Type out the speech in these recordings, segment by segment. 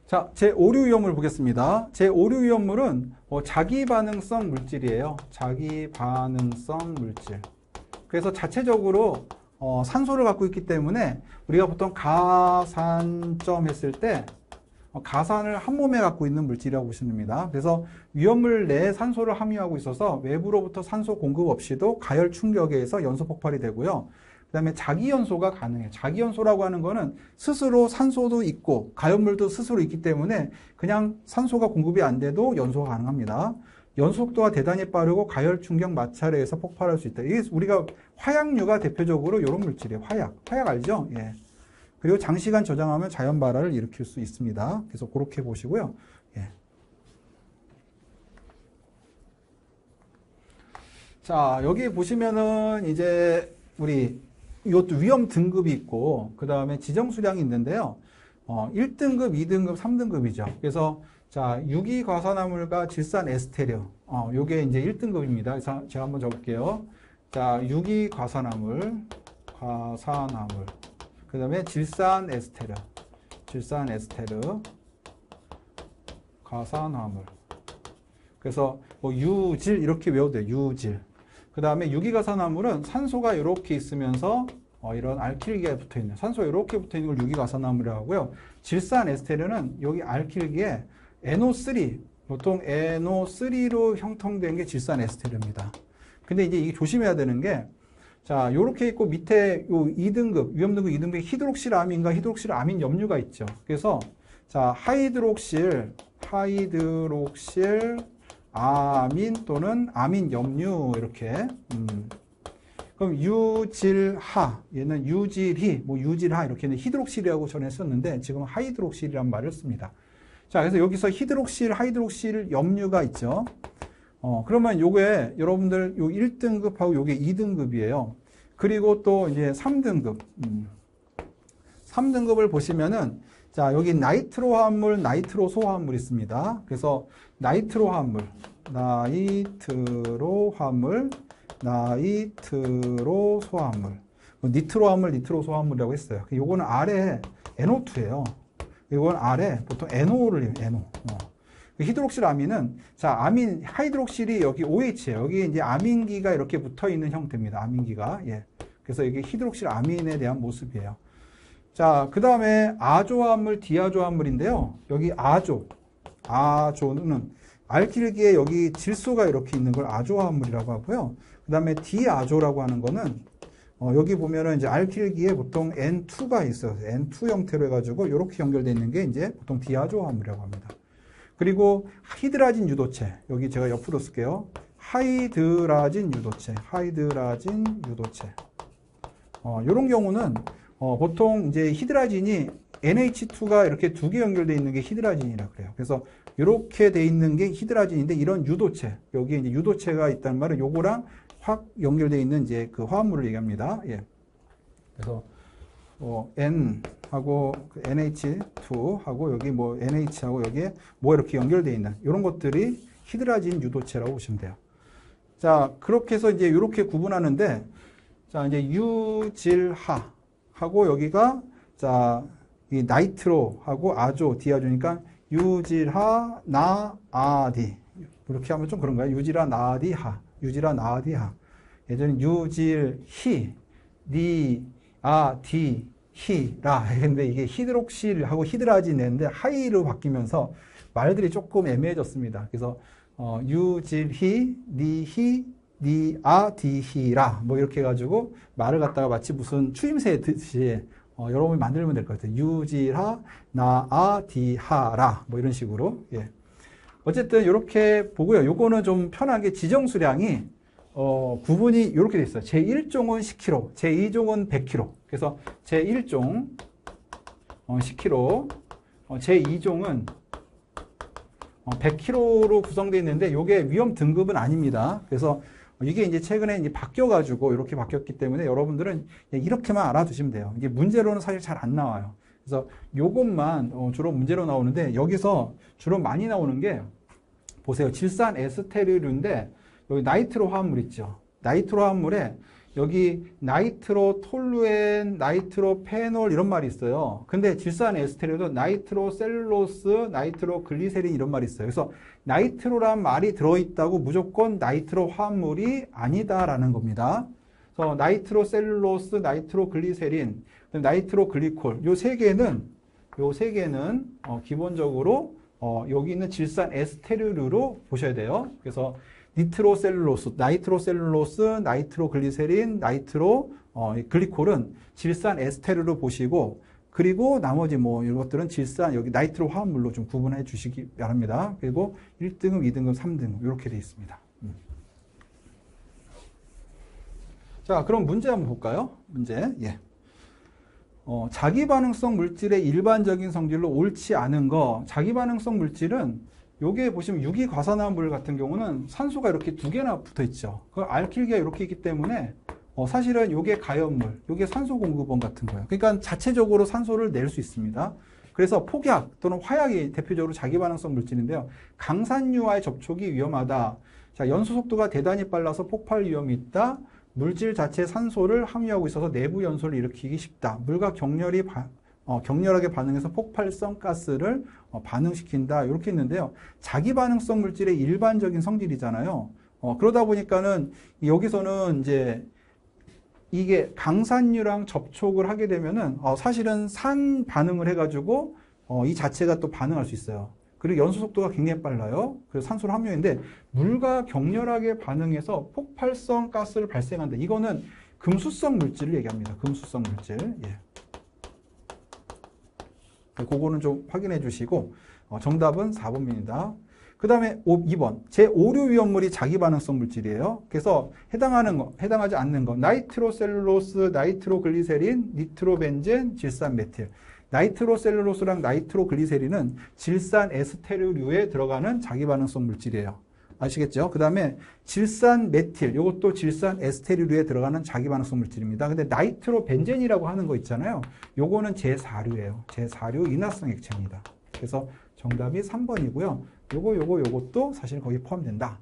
자, 제5류 위험물 보겠습니다. 제5류 위험물은 자기반응성 물질이에요. 자기반응성 물질. 그래서 자체적으로 산소를 갖고 있기 때문에 우리가 보통 가산점 했을 때 가산을 한 몸에 갖고 있는 물질이라고 보시면 됩니다. 그래서 위험물 내에 산소를 함유하고 있어서 외부로부터 산소 공급 없이도 가열 충격에 의해서 연소 폭발이 되고요. 그 다음에 자기연소가 가능해요. 자기연소라고 하는 거는 스스로 산소도 있고 가연물도 스스로 있기 때문에 그냥 산소가 공급이 안 돼도 연소가 가능합니다. 연소 속도가 대단히 빠르고 가열 충격 마찰에 의해서 폭발할 수 있다. 이게 우리가 화약류가 대표적으로 이런 물질이에요. 화약 알죠? 예. 그리고 장시간 저장하면 자연 발화를 일으킬 수 있습니다. 그래서 그렇게 보시고요. 예. 자, 여기 보시면은 이제 우리 이것도 위험 등급이 있고 그 다음에 지정 수량이 있는데요. 1등급, 2등급, 3등급이죠. 그래서 자, 유기과산화물과 질산 에스테르. 요게 이제 1등급입니다. 그래서 제가 한번 적을게요. 자, 유기과산화물, 그 다음에 질산 에스테르, 과산화물. 그래서 뭐 유질 이렇게 외워도 돼요. 유질. 그 다음에 유기과산화물은 산소가 이렇게 있으면서 이런 알킬기에 붙어 있는, 산소가 이렇게 붙어 있는 걸 유기과산화물이라고 하고요. 질산 에스테르는 여기 알킬기에 NO3, 보통 NO3로 형성된 게 질산 에스테르입니다. 근데 이제 이게 조심해야 되는 게, 자, 요렇게 있고 밑에 요 2등급, 위험등급 2등급에 히드록실 아민과 히드록실 아민 염류가 있죠. 그래서 자, 하이드록실 아민 또는 아민 염류 이렇게. 그럼 유질하, 얘는 유질희, 뭐 유질하 이렇게는 히드록실이라고 전에 썼는데 지금 하이드록실이라는 말을 씁니다. 자, 그래서 여기서 하이드록실 염류가 있죠. 그러면 요게 여러분들 요 1등급하고 요게 2등급이에요. 그리고 또 이제 3등급. 3등급을 보시면은 자, 여기 나이트로 화합물, 나이트로 소화합물이 있습니다. 그래서 나이트로 화합물, 나이트로 소화합물. 니트로 화합물, 니트로 소화합물이라고 했어요. 요거는 아래 NO2예요. 이건 아래 보통 NO를 해요. NO. 히드록실 아민은 자, 아민 하이드록실이 여기 OH예요. 여기 이제 아민기가 이렇게 붙어 있는 형태입니다. 아민기가. 예. 그래서 이게 히드록실 아민에 대한 모습이에요. 자, 그다음에 아조화합물, 디아조화합물인데요. 여기 아조는 알킬기에 여기 질소가 이렇게 있는 걸 아조화합물이라고 하고요. 그다음에 디아조라고 하는 거는 여기 보면은 이제 알킬기에 보통 N2가 있어요. N2 형태로 해가지고 이렇게 연결되어 있는 게 이제 보통 디아조화합물이라고 합니다. 그리고 히드라진 유도체, 여기 제가 옆으로 쓸게요. 하이드라진 유도체. 이런 경우는 보통 이제 히드라진이 NH2가 이렇게 두 개 연결되어 있는 게 히드라진이라 그래요. 그래서 이렇게 돼 있는 게 히드라진인데 이런 유도체, 여기에 이제 유도체가 있다는 말은 요거랑 확 연결되어 있는 이제 그 화합물을 얘기합니다. 예. 그래서 N하고 NH2하고 여기 뭐 NH하고 여기에 뭐 이렇게 연결되어 있는 이런 것들이 히드라진 유도체라고 보시면 돼요. 자, 그렇게 해서 이제 이렇게 구분하는데, 자, 이제 유질하하고 여기가 자, 이 나이트로하고 아조, 디아조니까 유질하, 나아디. 이렇게 하면 좀 그런가요? 유질하, 나아디하. 예전에 유질히, 디아디히라. 근데 이게 히드록실하고 히드라진인데 하이로 바뀌면서 말들이 조금 애매해졌습니다. 그래서 유질히, 디아디히라. 뭐 이렇게 해가지고 말을 갖다가 마치 무슨 추임새 듯이 여러분이 만들면 될 것 같아요. 유질하, 나아디하라. 뭐 이런 식으로. 예. 어쨌든 이렇게 보고요. 요거는 좀 편하게 지정 수량이 구분이 이렇게 돼 있어요. 제1종은 10kg, 제2종은 100kg. 그래서 제1종 10kg, 제2종은 100kg로 구성되어 있는데 이게 위험 등급은 아닙니다. 그래서 이게 이제 최근에 이제 바뀌어가지고 이렇게 바뀌었기 때문에 여러분들은 이렇게만 알아두시면 돼요. 이게 문제로는 사실 잘 안 나와요. 그래서 요것만 주로 문제로 나오는데 여기서 주로 많이 나오는 게 보세요. 질산 에스테르인데 여기 나이트로 화합물 있죠. 나이트로 화합물에 여기 나이트로 톨루엔, 나이트로 페놀 이런 말이 있어요. 근데 질산 에스테르도 나이트로 셀룰로스, 나이트로 글리세린 이런 말이 있어요. 그래서 나이트로란 말이 들어있다고 무조건 나이트로 화합물이 아니다라는 겁니다. 그래서 나이트로 셀룰로스, 나이트로 글리세린, 나이트로 글리콜 요 세 개는 기본적으로 여기 있는 질산 에스테르로 보셔야 돼요. 그래서 니트로셀룰로스, 나이트로셀룰로스, 나이트로글리세린, 나이트로 글리콜은 질산 에스테르로 보시고, 그리고 나머지 뭐 이것들은 질산 여기 나이트로 화합물로 좀 구분해 주시기 바랍니다. 그리고 1등급, 2등급, 3등급 이렇게 되어 있습니다. 자, 그럼 문제 한번 볼까요? 문제. 예. 자기 반응성 물질의 일반적인 성질로 옳지 않은 거. 자기 반응성 물질은 요게 보시면 유기과산화물 같은 경우는 산소가 이렇게 두 개나 붙어 있죠. 그 알킬기가 이렇게 있기 때문에 사실은 요게 가연물, 요게 산소 공급원 같은 거예요. 그러니까 자체적으로 산소를 낼 수 있습니다. 그래서 폭약 또는 화약이 대표적으로 자기 반응성 물질인데요. 강산유와의 접촉이 위험하다. 자, 연소 속도가 대단히 빨라서 폭발 위험이 있다. 물질 자체 산소를 함유하고 있어서 내부 연소를 일으키기 쉽다. 물과 격렬하게 반응해서 폭발성 가스를 반응시킨다. 이렇게 있는데요. 자기 반응성 물질의 일반적인 성질이잖아요. 그러다 보니까는 여기서는 이제 이게 강산유랑 접촉을 하게 되면은 사실은 산 반응을 해가지고 이 자체가 또 반응할 수 있어요. 그리고 연소 속도가 굉장히 빨라요. 그래서 산소를 함유했는데 물과 격렬하게 반응해서 폭발성 가스를 발생한다. 이거는 금수성 물질을 얘기합니다. 금수성 물질. 예. 그거는 좀 확인해 주시고 정답은 4번입니다. 그 다음에 2번 제5류 위험물이 자기 반응성 물질이에요. 그래서 해당하지 않는 거 나이트로셀룰로스, 나이트로글리세린, 니트로벤젠, 질산 메틸. 나이트로셀룰로스랑 나이트로글리세린은 질산 에스테르류에 들어가는 자기 반응성 물질이에요. 아시겠죠? 그 다음에 질산 메틸, 이것도 질산 에스테르류에 들어가는 자기 반응성 물질입니다. 근데 나이트로벤젠이라고 하는 거 있잖아요. 요거는 제4류예요. 제4류 인화성 액체입니다. 그래서 정답이 3번이고요. 요것도 사실 거기 포함된다.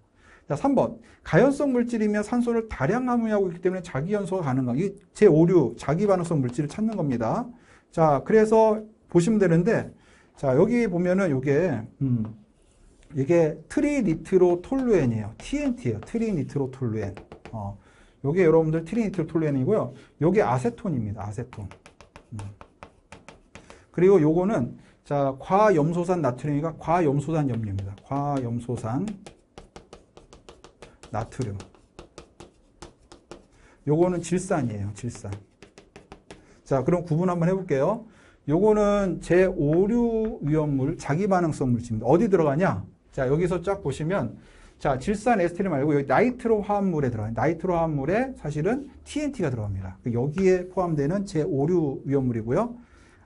자, 3번. 가연성 물질이며 산소를 다량 함유하고 있기 때문에 자기 연소가 가능한 이 제5류 자기 반응성 물질을 찾는 겁니다. 자, 그래서 보시면 되는데, 자, 여기 보면은 이게 트리니트로톨루엔이에요. TNT예요. 트리니트로톨루엔. 요게 여러분들 트리니트로톨루엔이고요. 요게 아세톤입니다. 아세톤. 그리고 요거는 자, 과염소산 나트륨이가 과염소산 염료입니다. 과염소산 나트륨. 요거는 질산이에요. 질산. 자, 그럼 구분 한번 해볼게요. 요거는 제5류 위험물, 자기 반응성 물질입니다. 어디 들어가냐? 자, 여기서 쫙 보시면, 자, 질산 에스테르 말고 여기 나이트로 화합물에 들어가요. 나이트로 화합물에 사실은 TNT가 들어갑니다. 여기에 포함되는 제5류 위험물이고요.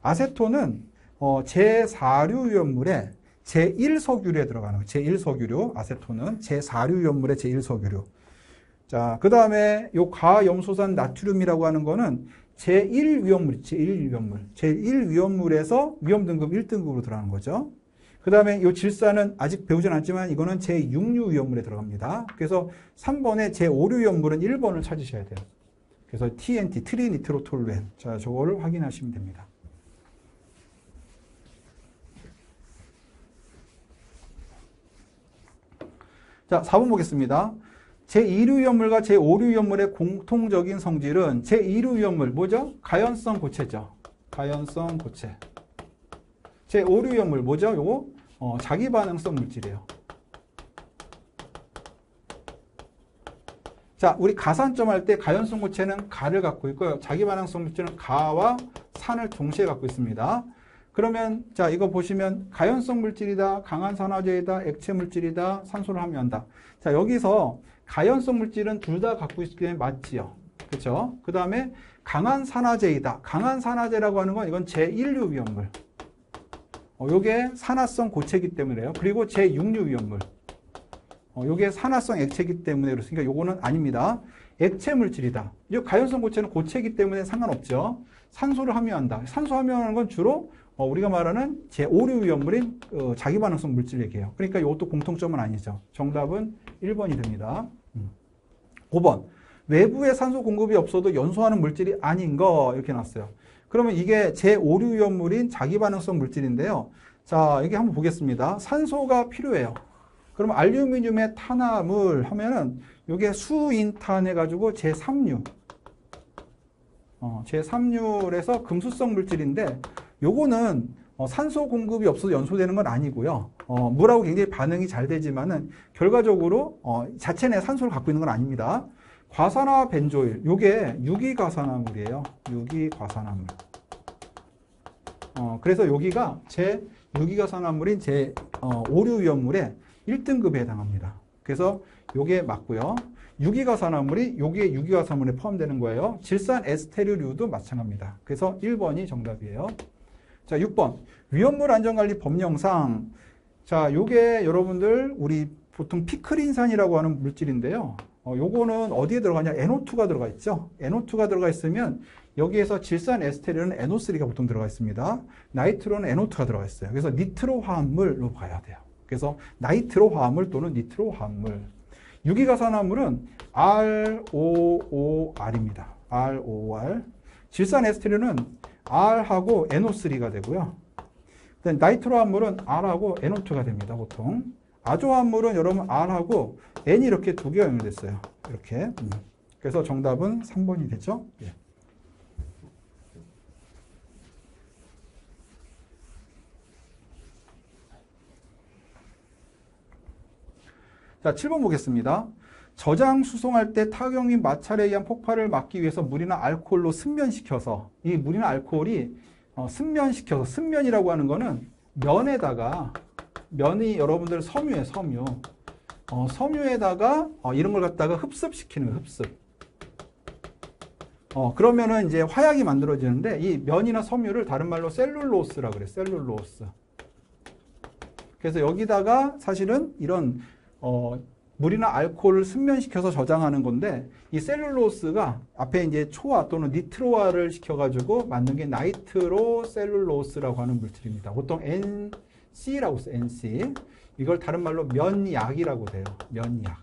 아세톤은 제4류 위험물에 제1석유류에 들어가는 거예요. 제1석유류, 아세톤은 제4류 위험물의 제1석유류. 자, 그 다음에 요 과염소산 나트륨이라고 하는 거는 제1위험물, 제1위험물에서 위험 등급 1등급으로 들어가는 거죠. 그 다음에 이 질산은 아직 배우진 않지만 이거는 제6류 위험물에 들어갑니다. 그래서 3번에 제5류 위험물은 1번을 찾으셔야 돼요. 그래서 TNT, 트리니트로톨루엔. 자, 저거를 확인하시면 됩니다. 자, 4번 보겠습니다. 제2류 위험물과 제5류 위험물의 공통적인 성질은 제2류 위험물 뭐죠? 가연성 고체죠. 가연성 고체. 제5류 위험물 뭐죠? 요거 자기 반응성 물질이에요. 자, 우리 가산점 할 때 가연성 고체는 가를 갖고 있고요. 자기 반응성 물질은 가와 산을 동시에 갖고 있습니다. 그러면 자, 이거 보시면 가연성 물질이다, 강한 산화제이다, 액체 물질이다, 산소를 함유한다. 자, 여기서 가연성 물질은 둘 다 갖고 있기 때문에 맞지요. 그렇죠? 그 다음에 강한 산화제이다. 강한 산화제라고 하는 건 이건 제1류 위험물. 요게 산화성 고체이기 때문에요. 그리고 제6류 위험물. 요게 산화성 액체이기 때문에 그렇습니까? 요거는 아닙니다. 액체 물질이다. 이 가연성 고체는 고체이기 때문에 상관없죠. 산소를 함유한다. 산소 함유하는 건 주로 우리가 말하는 제5류 위험물인 자기 반응성 물질 얘기예요. 그러니까 이것도 공통점은 아니죠. 정답은 1번이 됩니다. 5번. 외부의 산소 공급이 없어도 연소하는 물질이 아닌 거 이렇게 놨어요. 그러면 이게 제5류 위험물인 자기반응성 물질인데요. 자, 여기 한번 보겠습니다. 산소가 필요해요. 그럼 알루미늄의 탄화물 하면은 이게 수인탄 해가지고 제3류. 제3류에서 금수성 물질인데 요거는 산소 공급이 없어서 연소되는 건 아니고요. 물하고 굉장히 반응이 잘 되지만은 결과적으로 자체 내 산소를 갖고 있는 건 아닙니다. 과산화 벤조일, 요게 유기과산화물이에요. 유기과산화물. 그래서 여기가 제 유기과산화물인 제 5류 위험물의 1등급에 해당합니다. 그래서 요게 맞고요. 유기과산화물이 여기에 유기과산화물에 포함되는 거예요. 질산 에스테르류도 마찬가지입니다. 그래서 1번이 정답이에요. 자, 6번. 위험물 안전관리 법령상. 자, 요게 여러분들 우리 보통 피크린산이라고 하는 물질인데요. 요거는 어디에 들어가냐? NO2가 들어가 있죠. NO2가 들어가 있으면 여기에서 질산 에스테르는 NO3가 보통 들어가 있습니다. 나이트로는 NO2가 들어가 있어요. 그래서 니트로 화합물로 봐야 돼요. 그래서 나이트로 화합물 또는 니트로 화합물. 유기과산화물은 ROOR입니다. ROOR. 질산 에스테르는 R하고 NO3가 되고요. 나이트로 화합물은 R하고 NO2가 됩니다. 보통. 아조 화합물은 여러분 R하고 N이 이렇게 두 개가 연결됐어요. 이렇게. 그래서 정답은 3번이 되죠. 예. 자, 7번 보겠습니다. 저장 수송할 때 타격 및 마찰에 의한 폭발을 막기 위해서 물이나 알코올로 순면시켜서 이 물이나 알코올이 순면시켜서 순면이라고 하는 거는 면에다가 면이 여러분들 섬유에 섬유 섬유에다가 이런 걸 갖다가 흡습시키는 거예요. 흡습. 그러면은 이제 화약이 만들어지는데 이 면이나 섬유를 다른 말로 셀룰로스라 그래요. 셀룰로스. 그래서 여기다가 사실은 이런 물이나 알코올을 순면시켜서 저장하는 건데 이 셀룰로스가 앞에 이제 초화 또는 니트로화를 시켜가지고 만든 게 나이트로 셀룰로스라고 하는 물질입니다. 보통 NC라고 써요. NC. 이걸 다른 말로 면약이라고 돼요. 면약.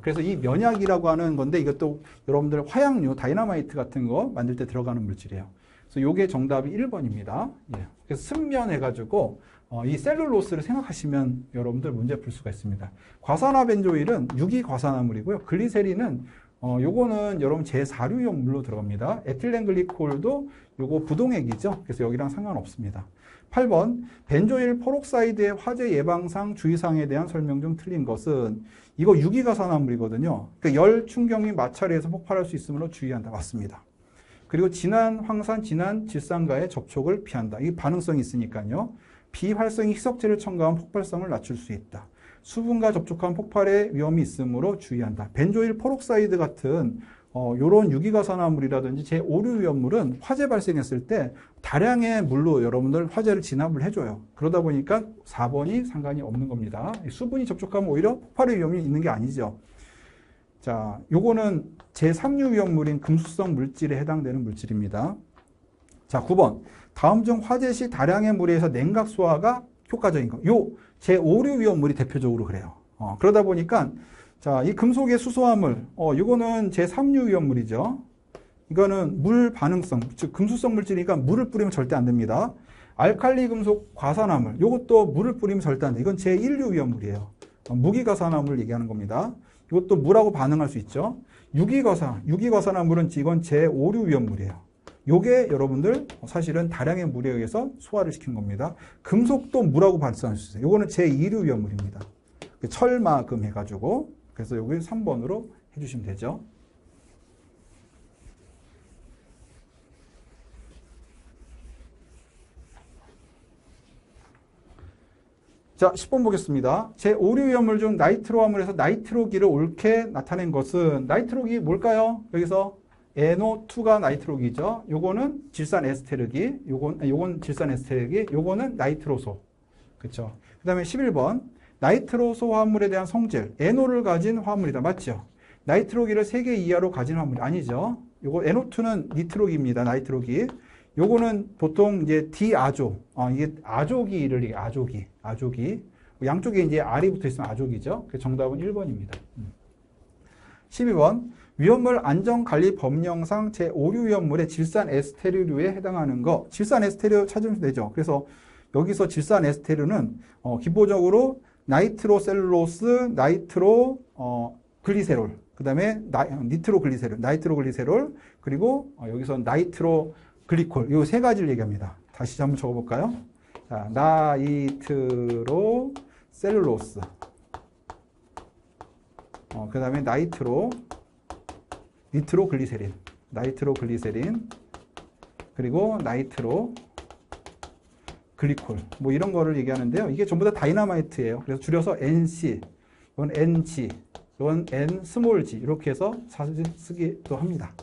그래서 이 면약이라고 하는 건데 이것도 여러분들 화약류, 다이너마이트 같은 거 만들 때 들어가는 물질이에요. 그래서 요게 정답이 1번입니다. 예. 그래서 순면해가지고 이 셀룰로스를 생각하시면 여러분들 문제 풀 수가 있습니다. 과산화 벤조일은 유기과산화물이고요. 글리세린은 요거는 여러분 제4류용 물로 들어갑니다. 에틸렌 글리콜도 요거 부동액이죠. 그래서 여기랑 상관없습니다. 8번 벤조일 페록사이드의 화재 예방상 주의사항에 대한 설명 중 틀린 것은 이거 유기과산화물이거든요. 그러니까 열 충격 및 마찰에 의해서 폭발할 수 있으므로 주의한다. 맞습니다. 그리고 진한 황산, 진한 질산과의 접촉을 피한다. 이게 반응성이 있으니까요. 비활성이 희석제를 첨가한 폭발성을 낮출 수 있다. 수분과 접촉한 폭발의 위험이 있으므로 주의한다. 벤조일 페록사이드 같은 요런 유기과산화물이라든지 제5류 위험물은 화재 발생했을 때 다량의 물로 여러분들 화재를 진압을 해줘요. 그러다 보니까 4번이 상관이 없는 겁니다. 수분이 접촉하면 오히려 폭발의 위험이 있는 게 아니죠. 자, 요거는 제3류 위험물인 금수성 물질에 해당되는 물질입니다. 자, 9번. 다음 중 화재 시 다량의 물에 의해서 냉각 소화가 효과적인 거. 요 제5류 위험물이 대표적으로 그래요. 그러다 보니까 자, 이 금속의 수소화물, 이거는 제3류 위험물이죠. 이거는 물 반응성, 즉 금수성 물질이니까 물을 뿌리면 절대 안 됩니다. 알칼리 금속 과산화물, 이것도 물을 뿌리면 절대 안 돼. 이건 제1류 위험물이에요. 무기과산화물 얘기하는 겁니다. 이것도 물하고 반응할 수 있죠. 유기과산화물은 이건 제5류 위험물이에요. 요게 여러분들 사실은 다량의 물에 의해서 소화를 시킨 겁니다. 금속도 물하고 발생할 수 있어요. 요거는 제2류 위험물입니다. 철마금 해가지고. 그래서 여기 3번으로 해주시면 되죠. 자, 10번 보겠습니다. 제5류 위험물 중 나이트로 화물에서 나이트로기를 옳게 나타낸 것은 나이트로기 뭘까요? 여기서 NO2가 나이트로기죠. 요거는 질산 에스테르기, 요건 질산 에스테르기, 요거는 나이트로소. 그렇죠? 그다음에 11번. 나이트로소 화합물에 대한 성질, NO를 가진 화합물이다. 맞죠? 나이트로기를 3개 이하로 가진 화합물이 아니죠. 요거 NO2는 니트로기입니다. 나이트로기. 요거는 보통 이제 디아조, 이게 아조기를 얘기해. 아조기. 양쪽에 이제 R이 붙어 있으면 아조기죠. 그 정답은 1번입니다. 12번. 위험물 안전관리 법령상 제5류 위험물의 질산 에스테르류에 해당하는 거. 질산 에스테르 찾으면 되죠. 그래서 여기서 질산 에스테르는 기본적으로 나이트로셀룰로스, 글리세롤, 그 다음에 나이트로글리세롤, 그리고 여기서 나이트로글리콜, 이 세 가지를 얘기합니다. 다시 한번 적어볼까요? 자, 나이트로셀룰로스, 그 다음에 니트로글리세린, 그리고 나이트로글리콜, 뭐 이런 거를 얘기하는데요. 이게 전부 다 다이너마이트예요. 그래서 줄여서 NC, 이건 NG, 이건 N 스몰 g 이렇게 해서 자주 쓰기도 합니다.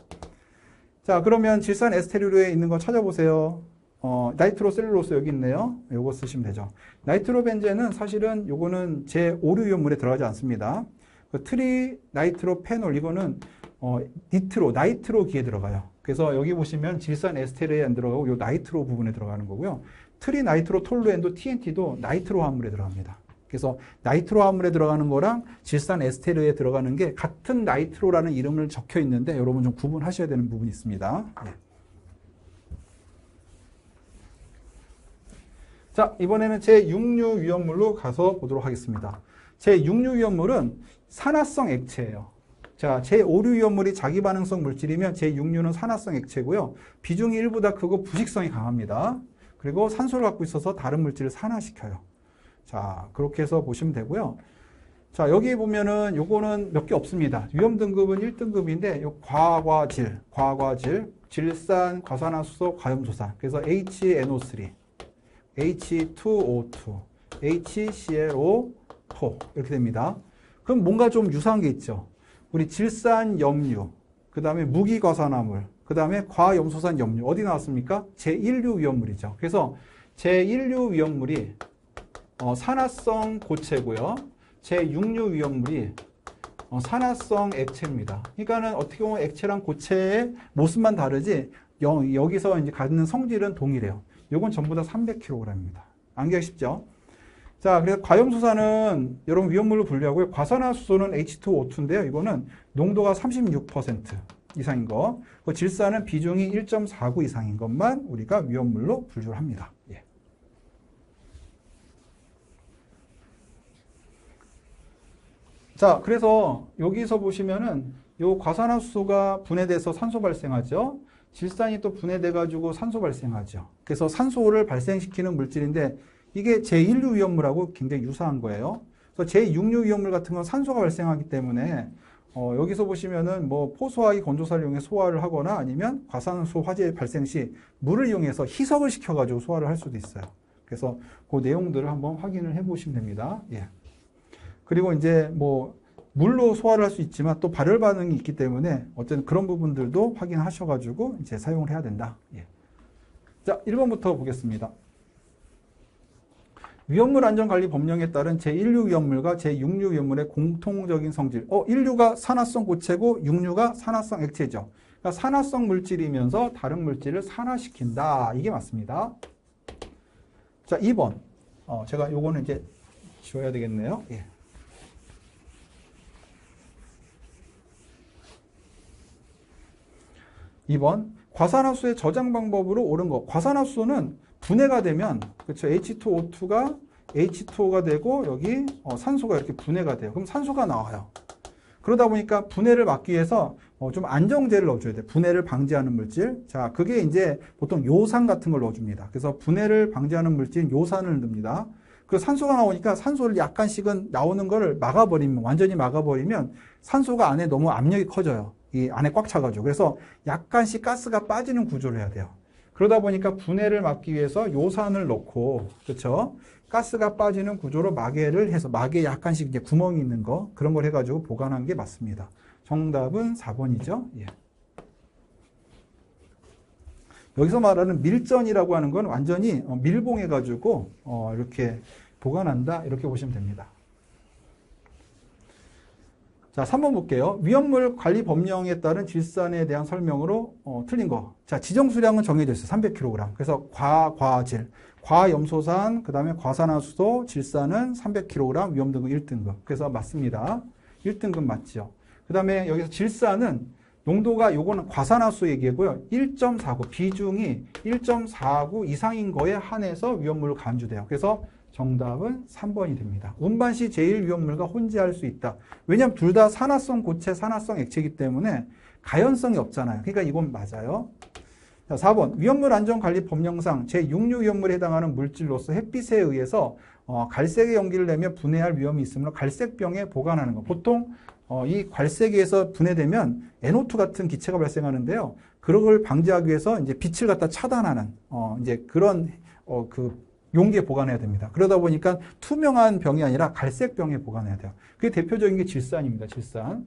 자, 그러면 질산 에스테르류에 있는 거 찾아보세요. 나이트로셀룰로스 여기 있네요. 요거 쓰시면 되죠. 나이트로벤젠은 사실은 요거는 제5류 위험물에 들어가지 않습니다. 트리나이트로페놀 이거는 나이트로기에 들어가요. 그래서 여기 보시면 질산 에스테르에 안 들어가고 요 나이트로 부분에 들어가는 거고요. 트리나이트로톨루엔도 TNT도 나이트로 화합물에 들어갑니다. 그래서 나이트로 화합물에 들어가는 거랑 질산 에스테르에 들어가는 게 같은 나이트로라는 이름을 적혀 있는데 여러분 좀 구분하셔야 되는 부분이 있습니다. 네. 자, 이번에는 제6류 위험물로 가서 보도록 하겠습니다. 제6류 위험물은 산화성 액체예요. 자, 제5류 위험물이 자기 반응성 물질이면 제6류는 산화성 액체고요. 비중이 1보다 크고 부식성이 강합니다. 그리고 산소를 갖고 있어서 다른 물질을 산화시켜요. 자, 그렇게 해서 보시면 되고요. 자, 여기 보면은 요거는 몇 개 없습니다. 위험 등급은 1등급인데 요 과과질, 질산, 과산화수소, 과염소산. 그래서 HNO3, H2O2, HClO4 이렇게 됩니다. 그럼 뭔가 좀 유사한 게 있죠. 우리 질산 염류, 그 다음에 무기과산화물, 그 다음에 과염소산 염류 어디 나왔습니까? 제1류 위험물이죠. 그래서 제1류 위험물이 산화성 고체고요. 제6류 위험물이 산화성 액체입니다. 그러니까는 어떻게 보면 액체랑 고체의 모습만 다르지 여기서 이제 갖는 성질은 동일해요. 요건 전부 다 300kg입니다. 암기하기 쉽죠? 자, 그래서 과염소산은 여러분 위험물로 분류하고요. 과산화수소는 H2O2인데요. 이거는 농도가 36% 이상인 거. 질산은 비중이 1.49 이상인 것만 우리가 위험물로 분류를 합니다. 예. 자, 그래서 여기서 보시면은 요 과산화수소가 분해돼서 산소 발생하죠. 질산이 또 분해돼가지고 산소 발생하죠. 그래서 산소를 발생시키는 물질인데 이게 제1류 위험물하고 굉장히 유사한 거예요. 그래서 제6류 위험물 같은 건 산소가 발생하기 때문에 여기서 보시면은 뭐 포소화기 건조사를 이용해 소화를 하거나 아니면 과산화수소 화재 발생 시 물을 이용해서 희석을 시켜가지고 소화를 할 수도 있어요. 그래서 그 내용들을 한번 확인을 해보시면 됩니다. 예. 그리고 이제 뭐 물로 소화를 할 수 있지만 또 발열 반응이 있기 때문에 어쨌든 그런 부분들도 확인하셔가지고 이제 사용을 해야 된다. 예. 자, 1번부터 보겠습니다. 위험물 안전관리 법령에 따른 제1류 위험물과 제6류 위험물의 공통적인 성질. 1류가 산화성 고체고 6류가 산화성 액체죠. 그러니까 산화성 물질이면서 다른 물질을 산화시킨다. 이게 맞습니다. 자, 2번. 제가 요거는 이제 지워야 되겠네요. 예. 2번. 과산화수소의 저장 방법으로 옳은 거. 과산화수소는 분해가 되면, 그렇죠. H2O2가 H2O가 되고, 여기 산소가 이렇게 분해가 돼요. 그럼 산소가 나와요. 그러다 보니까 분해를 막기 위해서 좀 안정제를 넣어줘야 돼요. 분해를 방지하는 물질. 자, 그게 이제 보통 요산 같은 걸 넣어줍니다. 그래서 분해를 방지하는 물질인 요산을 넣습니다. 그 산소가 나오니까 산소를 약간씩은 나오는 거를 막아버리면, 완전히 막아버리면 산소가 안에 너무 압력이 커져요. 이 안에 꽉 차가지고. 그래서 약간씩 가스가 빠지는 구조를 해야 돼요. 그러다 보니까 분해를 막기 위해서 요산을 넣고, 그렇죠? 가스가 빠지는 구조로 마개를 해서, 마개에 약간씩 이제 구멍이 있는 거, 그런 걸 해가지고 보관한 게 맞습니다. 정답은 4번이죠. 예. 여기서 말하는 밀전이라고 하는 건 완전히 밀봉해가지고, 이렇게 보관한다. 이렇게 보시면 됩니다. 자, 3번 볼게요. 위험물 관리 법령에 따른 질산에 대한 설명으로 틀린 거. 자, 지정 수량은 정해져 있어요. 300kg. 그래서 과질, 과염소산, 그 다음에 과산화수소, 질산은 300kg, 위험 등급 1등급. 그래서 맞습니다. 1등급 맞죠. 그 다음에 여기서 질산은 농도가 요거는 과산화수 얘기고요. 1.49 비중이 1.49 이상인 거에 한해서 위험물을 간주돼요. 그래서 정답은 3번이 됩니다. 운반 시 제1위험물과 혼재할 수 있다. 왜냐하면 둘 다 산화성 고체, 산화성 액체이기 때문에 가연성이 없잖아요. 그러니까 이건 맞아요. 자, 4번 위험물 안전관리 법령상 제6류 위험물에 해당하는 물질로서 햇빛에 의해서 갈색의 연기를 내며 분해할 위험이 있으므로 갈색병에 보관하는 거. 보통 이 갈색에서 분해되면 NO2 같은 기체가 발생하는데요. 그런 걸 방지하기 위해서 이제 빛을 갖다 차단하는 이제 그런 그 용기에 보관해야 됩니다. 그러다 보니까 투명한 병이 아니라 갈색 병에 보관해야 돼요. 그게 대표적인 게 질산입니다. 질산.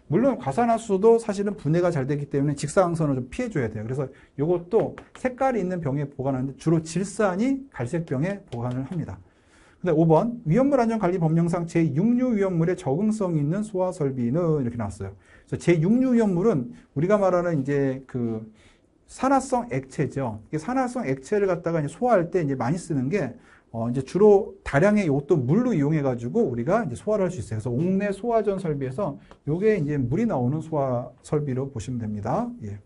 물론 과산화수도 사실은 분해가 잘 되기 때문에 직사광선을 좀 피해줘야 돼요. 그래서 이것도 색깔이 있는 병에 보관하는데 주로 질산이 갈색 병에 보관을 합니다. 근데 5번 위험물 안전관리 법령상 제6류 위험물에 적응성이 있는 소화 설비는 이렇게 나왔어요. 그래서 제6류 위험물은 우리가 말하는 이제 그 산화성 액체죠. 산화성 액체를 갖다가 이제 소화할 때 이제 많이 쓰는 게 이제 주로 다량의 이것도 물로 이용해 가지고 우리가 이제 소화를 할 수 있어요. 그래서 옥내 소화전 설비에서 요게 이제 물이 나오는 소화 설비로 보시면 됩니다. 예.